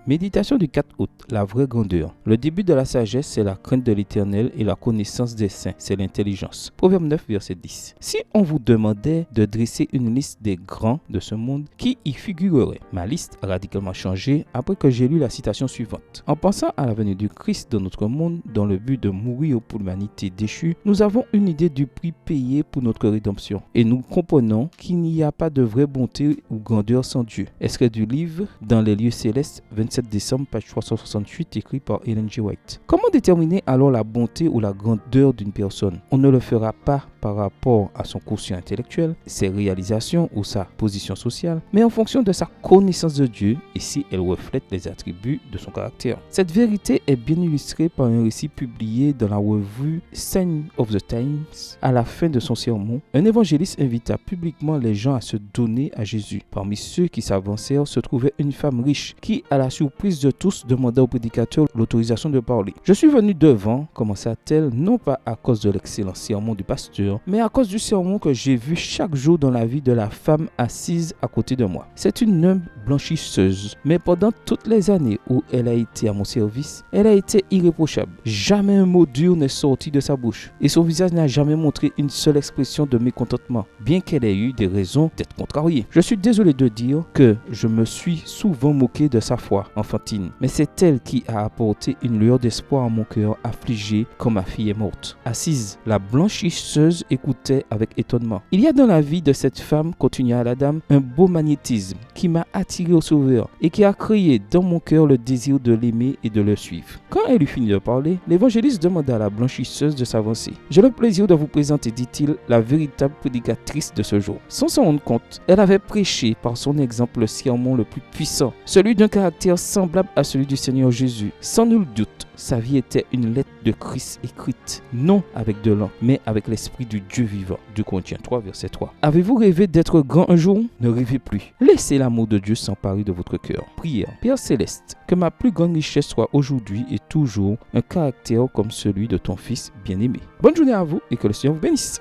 Méditation du 4 août, la vraie grandeur. Le début de la sagesse, c'est la crainte de l'Éternel et la connaissance des saints, c'est l'intelligence. Proverbe 9, verset 10. Si on vous demandait de dresser une liste des grands de ce monde, qui y figurerait? Ma liste a radicalement changé après que j'ai lu la citation suivante. En pensant à la venue du Christ dans notre monde, dans le but de mourir pour l'humanité déchue, nous avons une idée du prix payé pour notre rédemption. Et nous comprenons qu'il n'y a pas de vraie bonté ou grandeur sans Dieu. Extrait du livre Dans les lieux célestes, 27 décembre, page 368, écrit par Ellen G. White. Comment déterminer alors la bonté ou la grandeur d'une personne? On ne le fera pas par rapport à son quotient intellectuel, ses réalisations ou sa position sociale, mais en fonction de sa connaissance de Dieu et si elle reflète les attributs de son caractère. Cette vérité est bien illustrée par un récit publié dans la revue Sign of the Times. À la fin de son sermon, un évangéliste invita publiquement les gens à se donner à Jésus. Parmi ceux qui s'avancèrent se trouvait une femme riche qui, à la surprise de tous, demanda au prédicateur l'autorisation de parler. « Je suis venu devant », commença-t-elle, non pas à cause de l'excellent sermon du pasteur, mais à cause du sermon que j'ai vu chaque jour dans la vie de la femme assise à côté de moi. C'est une humble blanchisseuse, mais pendant toutes les années où elle a été à mon service, elle a été irréprochable. Jamais un mot dur n'est sorti de sa bouche et son visage n'a jamais montré une seule expression de mécontentement, bien qu'elle ait eu des raisons d'être contrariée. Je suis désolé de dire que je me suis souvent moqué de sa foi enfantine, mais c'est elle qui a apporté une lueur d'espoir à mon cœur affligé quand ma fille est morte. Assise, la blanchisseuse écoutait avec étonnement. Il y a dans la vie de cette femme, continua la dame, un beau magnétisme qui m'a attiré au Sauveur et qui a créé dans mon cœur le désir de l'aimer et de le suivre. Quand elle eut fini de parler, l'évangéliste demanda à la blanchisseuse de s'avancer. J'ai le plaisir de vous présenter, dit-il, la véritable prédicatrice de ce jour. Sans s'en rendre compte, elle avait prêché par son exemple le sermon le plus puissant, celui d'un caractère semblable à celui du Seigneur Jésus. Sans nul doute, sa vie était une lettre de Christ écrite, non avec de l'encre, mais avec l'esprit du Dieu vivant. 2 Corinthiens 3, verset 3. Avez-vous rêvé d'être grand un jour? Ne rêvez plus. Laissez l'amour de Dieu s'emparer de votre cœur. Prière. Père céleste, que ma plus grande richesse soit aujourd'hui et toujours un caractère comme celui de ton Fils bien-aimé. Bonne journée à vous et que le Seigneur vous bénisse.